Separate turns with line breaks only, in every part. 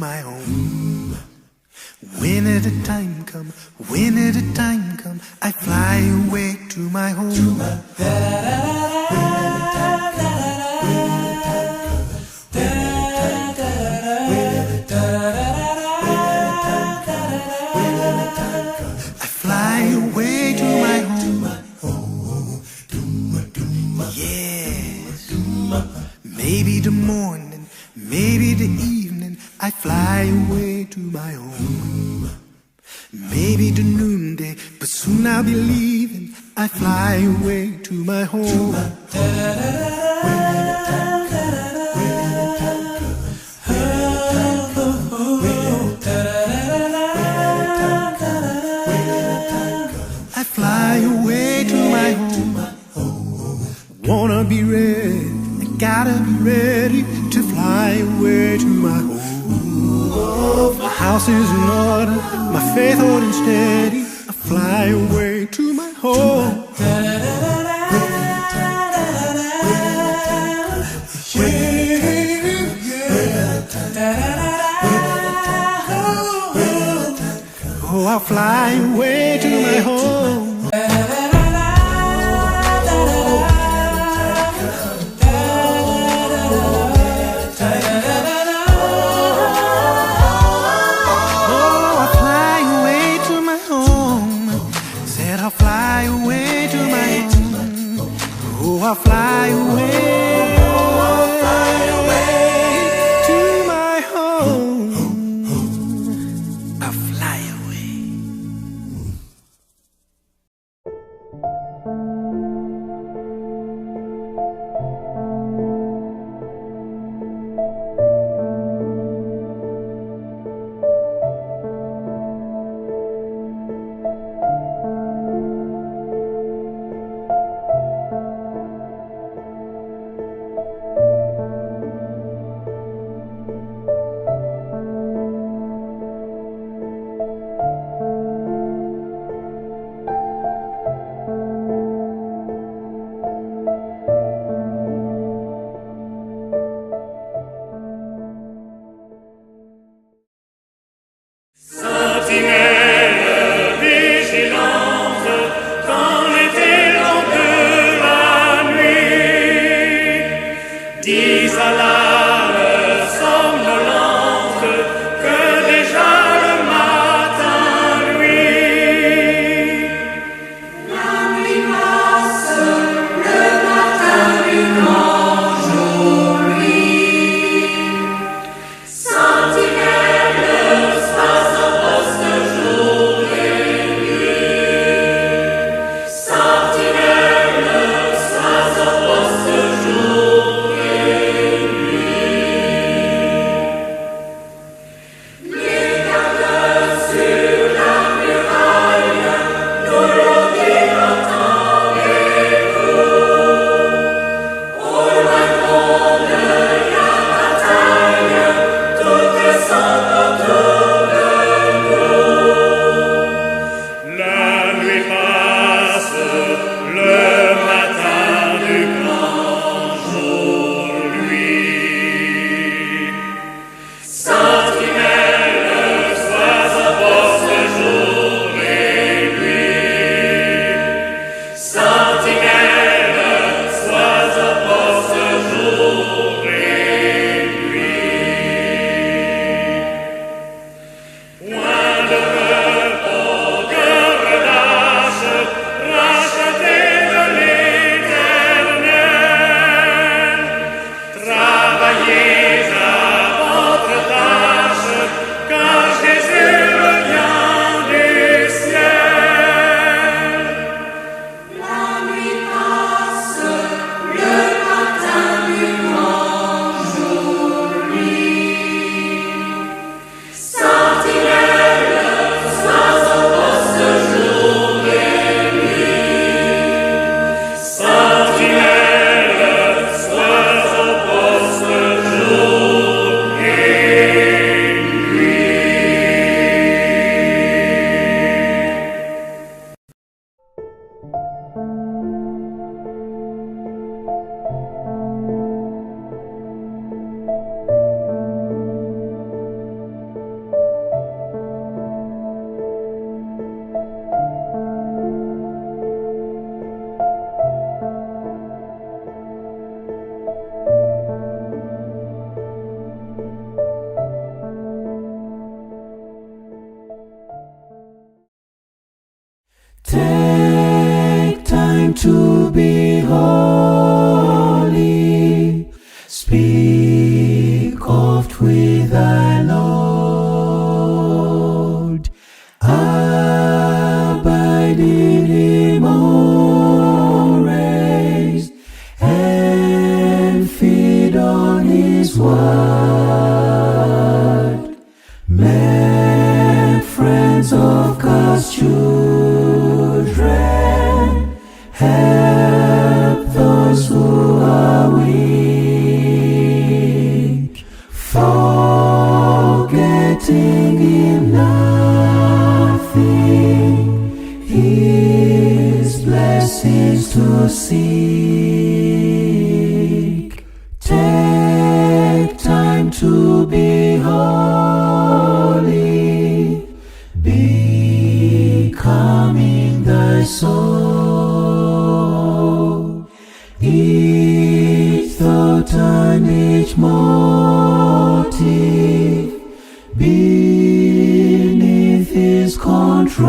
my home. When the time come, when the time come, I fly away to my home. I fly away to my home. Yes. Maybe the morning, maybe the evening, I fly away to my home. Maybe the noonday, but soon I'll be leaving. I fly away to my home. I fly away to my home. Wanna be ready, I gotta be ready to fly away to my home. My house is in order, my faith holding steady. I fly away to my home. Oh, I'll fly away to my home. I'll fly away to my home. Oh, I'll fly away. Take time to be holy. Speak oft with thy Lord. Abide in him always, and feed on his word. Make friends of God's children. Help those who are weak, forgetting in nothing his blessings to seek. Take time to be holy, becoming thy soul. Each thought and each motive beneath his control,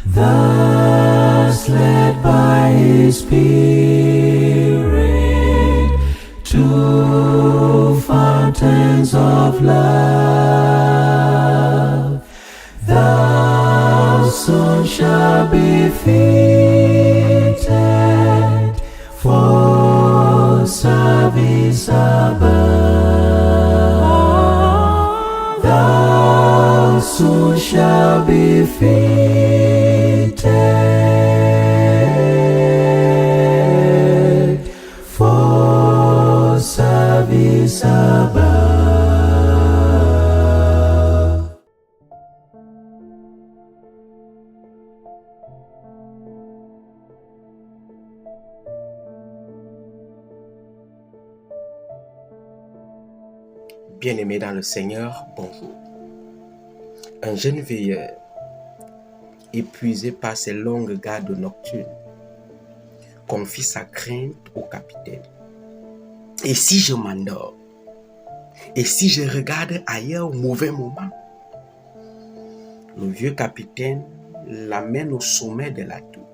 thus led by his Spirit to fountains of love, thou soon shalt be fitted for service above. Thou soon shalt be fitted for service above.
Bien-aimés dans le Seigneur, bonjour. Un jeune veilleur, épuisé par ses longues gardes nocturnes, confie sa crainte au capitaine. Et si je m'endors? Et si je regarde ailleurs au mauvais moment? Le vieux capitaine l'amène au sommet de la tour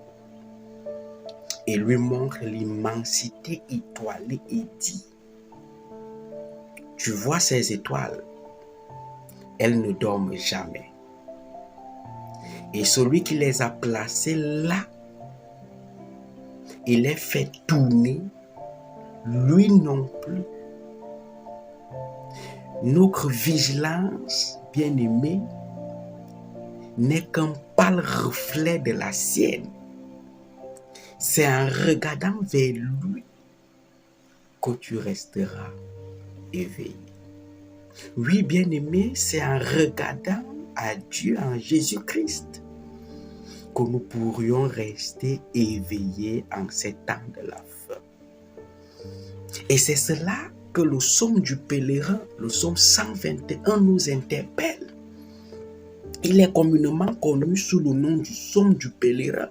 et lui montre l'immensité étoilée et dit: tu vois ces étoiles, elles ne dorment jamais. Et celui qui les a placées là et les fait tourner, lui non plus. Notre vigilance, bien-aimée, n'est qu'un pâle reflet de la sienne. C'est en regardant vers lui que tu resteras éveillé. Oui, bien-aimé, c'est en regardant à Dieu en Jésus-Christ que nous pourrions rester éveillés en ces temps de la fin. Et c'est cela que le psaume du pèlerin, le psaume 121, nous interpelle. Il est communément connu sous le nom du psaume du pèlerin.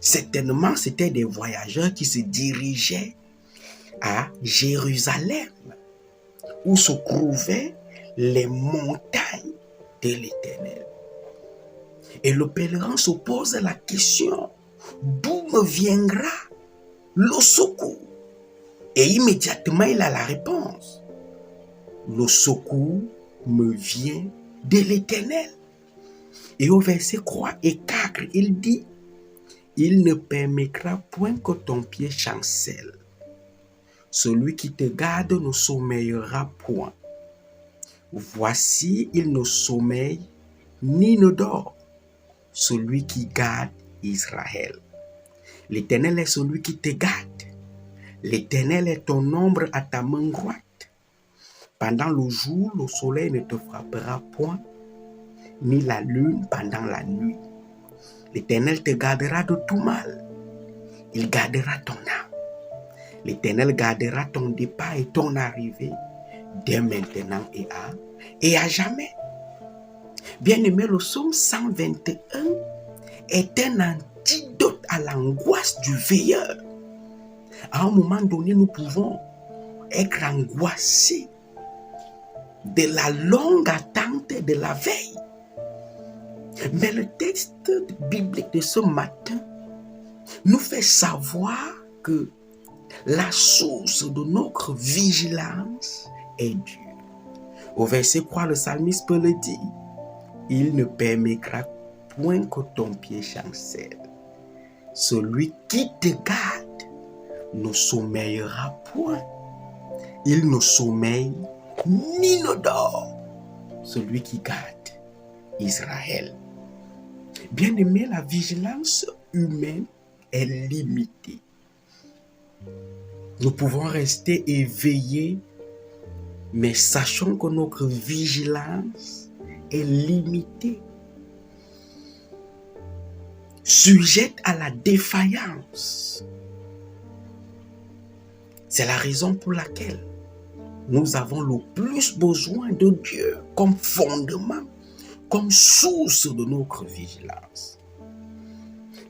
Certainement, c'était des voyageurs qui se dirigeaient à Jérusalem, où se trouvaient les montagnes de l'Éternel. Et le pèlerin se pose la question: d'où me viendra le secours? Et immédiatement, il a la réponse: le secours me vient de l'Éternel. Et au verset 3 et 4, il dit: il ne permettra point que ton pied chancelle. Celui qui te garde ne sommeillera point. Voici, il ne sommeille ni ne dort, celui qui garde Israël. L'Éternel est celui qui te garde. L'Éternel est ton ombre à ta main droite. Pendant le jour, le soleil ne te frappera point, ni la lune pendant la nuit. L'Éternel te gardera de tout mal. Il gardera ton âme. L'Éternel gardera ton départ et ton arrivée dès maintenant et à jamais. Bien-aimé, le psaume 121 est un antidote à l'angoisse du veilleur. À un moment donné, nous pouvons être angoissés de la longue attente de la veille. Mais le texte biblique de ce matin nous fait savoir que la source de notre vigilance est Dieu. Au verset 3, le psalmiste peut le dire. Il ne permettra point que ton pied chancelle. Celui qui te garde ne sommeillera point. Il ne sommeille ni ne dort. Celui qui garde Israël. Bien-aimé, la vigilance humaine est limitée. Nous pouvons rester éveillés, mais sachons que notre vigilance est limitée, sujette à la défaillance. C'est la raison pour laquelle nous avons le plus besoin de Dieu comme fondement, comme source de notre vigilance.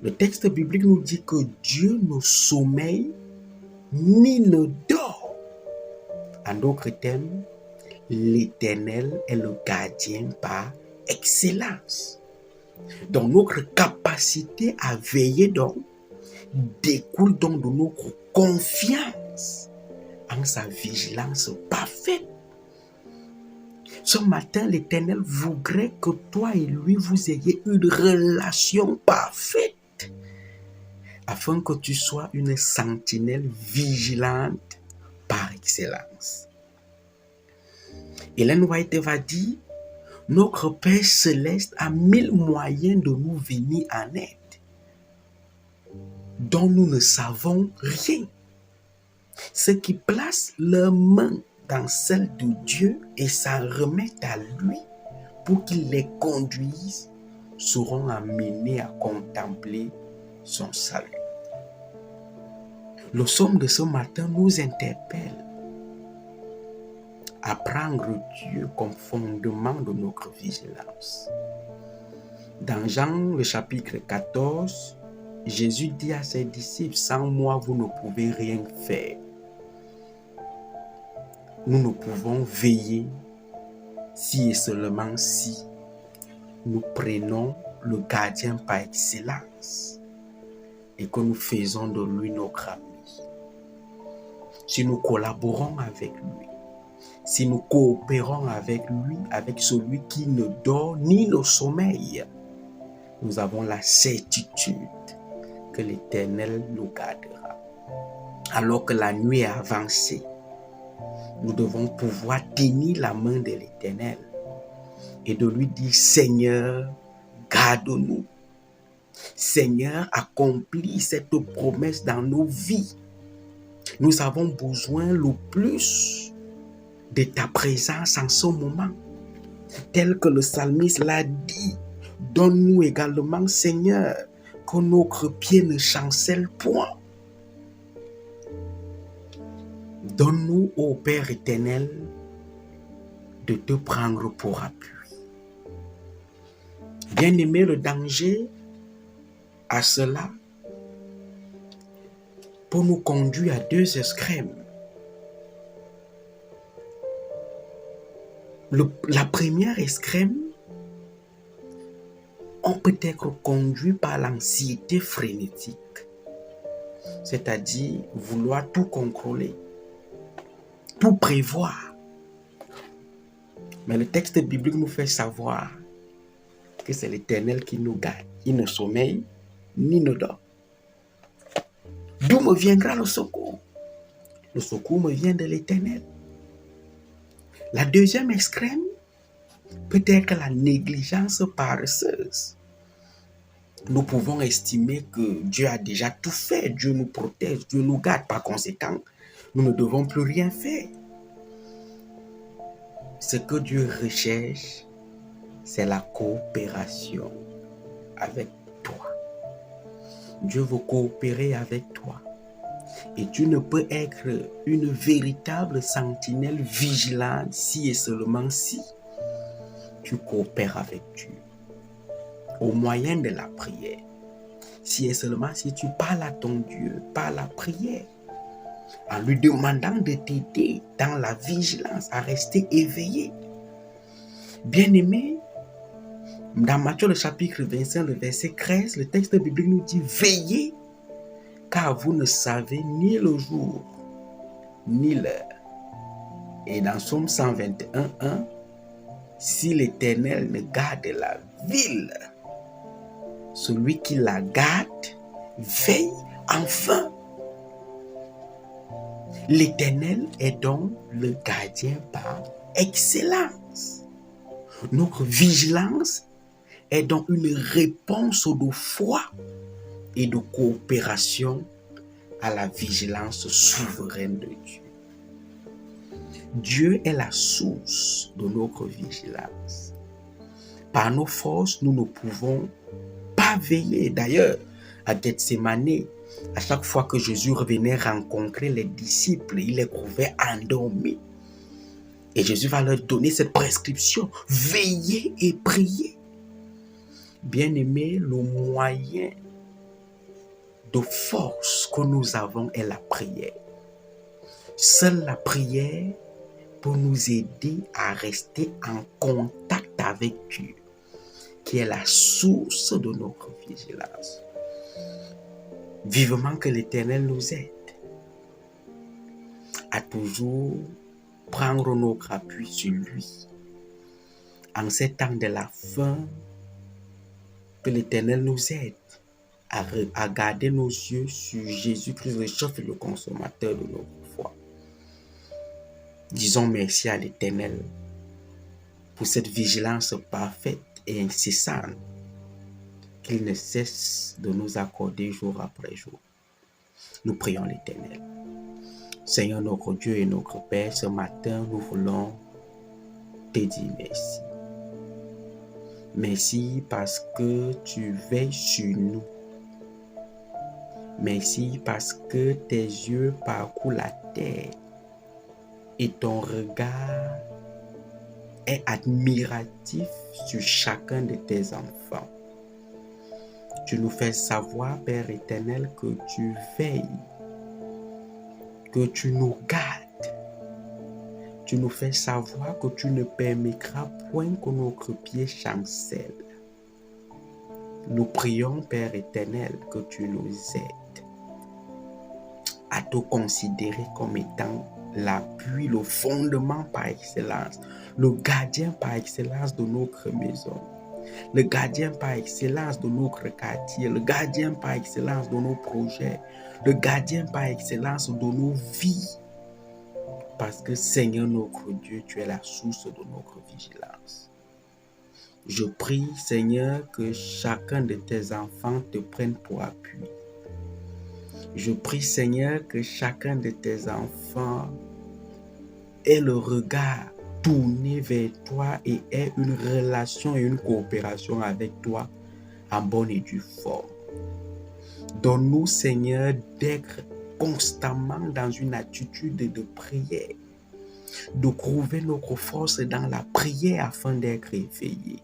Le texte biblique nous dit que Dieu ne sommeille ni ne dort. En d'autres termes, l'Éternel est le gardien par excellence. Donc notre capacité à veiller donc découle donc de notre confiance en sa vigilance parfaite. Ce matin, l'Éternel voudrait que toi et lui, vous ayez une relation parfaite afin que tu sois une sentinelle vigilante par excellence. Ellen White va dire, notre Père Céleste a 1000 moyens de nous venir en aide, dont nous ne savons rien. Ceux qui placent leurs mains dans celle de Dieu et s'en remettent à lui pour qu'il les conduise seront amenés à contempler son salut. Le psaume de ce matin nous interpelle à prendre Dieu comme fondement de notre vigilance. Dans Jean le chapitre 14, Jésus dit à ses disciples, sans moi vous ne pouvez rien faire. Nous ne pouvons veiller si et seulement si nous prenons le gardien par excellence et que nous faisons de lui notre ami. Si nous collaborons avec lui, si nous coopérons avec lui, avec celui qui ne dort ni ne sommeille, nous avons la certitude que l'Éternel nous gardera. Alors que la nuit est avancée, nous devons pouvoir tenir la main de l'Éternel et de lui dire, Seigneur, garde-nous. Seigneur, accomplis cette promesse dans nos vies. Nous avons besoin le plus de ta présence en ce moment. Tel que le psalmiste l'a dit, donne-nous également, Seigneur, que notre pied ne chancelle point. Donne-nous, ô Père éternel, de te prendre pour appui. Bien-aimé, le danger à cela pour nous conduire à deux extrêmes. La première extrême, on peut être conduit par l'anxiété frénétique, c'est-à-dire vouloir tout contrôler, tout prévoir. Mais le texte biblique nous fait savoir que c'est l'Éternel qui nous garde. Il ne sommeille ni ne dort. D'où me viendra le secours? Le secours me vient de l'Éternel. La deuxième extrême peut être la négligence paresseuse. Nous pouvons estimer que Dieu a déjà tout fait. Dieu nous protège, Dieu nous garde. Par conséquent, nous ne devons plus rien faire. Ce que Dieu recherche, c'est la coopération avec toi. Dieu veut coopérer avec toi. Et tu ne peux être une véritable sentinelle vigilante si et seulement si tu coopères avec Dieu. Au moyen de la prière. Si et seulement si tu parles à ton Dieu par la prière. En lui demandant de t'aider dans la vigilance à rester éveillé. Bien-aimé, Dans Matthieu le chapitre 25, le verset 13, le texte biblique nous dit « Veillez, car vous ne savez ni le jour, ni l'heure. » Et dans Psaume 121, 1, « Si l'Éternel ne garde la ville, celui qui la garde veille enfin. » L'Éternel est donc le gardien par excellence. Notre vigilance est donc une réponse de foi et de coopération à la vigilance souveraine de Dieu. Dieu est la source de notre vigilance. Par nos forces, nous ne pouvons pas veiller. D'ailleurs, à Gethsémane, à chaque fois que Jésus revenait rencontrer les disciples, il les trouvait endormis. Et Jésus va leur donner cette prescription. Veillez et priez. Bien-aimés, le moyen de force que nous avons est la prière. Seule la prière peut nous aider à rester en contact avec Dieu, qui est la source de notre vigilance. Vivement que l'Éternel nous aide à toujours prendre notre appui sur lui. En ces temps de la fin, que l'Éternel nous aide à garder nos yeux sur Jésus-Christ, le chef et le consommateur de notre foi. Disons merci à l'Éternel pour cette vigilance parfaite et incessante qu'il ne cesse de nous accorder jour après jour. Nous prions l'Éternel. Seigneur notre Dieu et notre Père, ce matin, nous voulons te dire merci. Merci parce que tu veilles sur nous. Merci parce que tes yeux parcourent la terre et ton regard est admiratif sur chacun de tes enfants. Tu nous fais savoir, Père éternel, que tu veilles, que tu nous gardes. Tu nous fais savoir que tu ne permettras point que notre pied chancelle. Nous prions, Père éternel, que tu nous aides à te considérer comme étant l'appui, le fondement par excellence, le gardien par excellence de notre maison, le gardien par excellence de notre quartier, le gardien par excellence de nos projets, le gardien par excellence de nos vies. Parce que Seigneur notre Dieu, tu es la source de notre vigilance. Je prie, Seigneur, que chacun de tes enfants te prenne pour appui. Je prie, Seigneur, que chacun de tes enfants ait le regard tourné vers toi et ait une relation et une coopération avec toi en bonne et due forme. Donne-nous, Seigneur, d'être constamment dans une attitude de prière, de trouver notre force dans la prière afin d'être éveillés.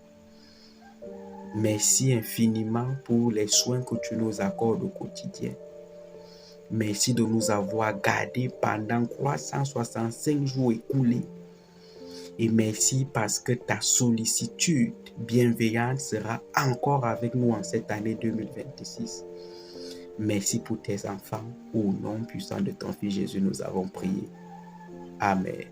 Merci infiniment pour les soins que tu nous accordes au quotidien. Merci de nous avoir gardés pendant 365 jours écoulés. Et merci parce que ta sollicitude bienveillante sera encore avec nous en cette année 2026. Merci pour tes enfants. Au nom puissant de ton Fils Jésus, nous avons prié. Amen.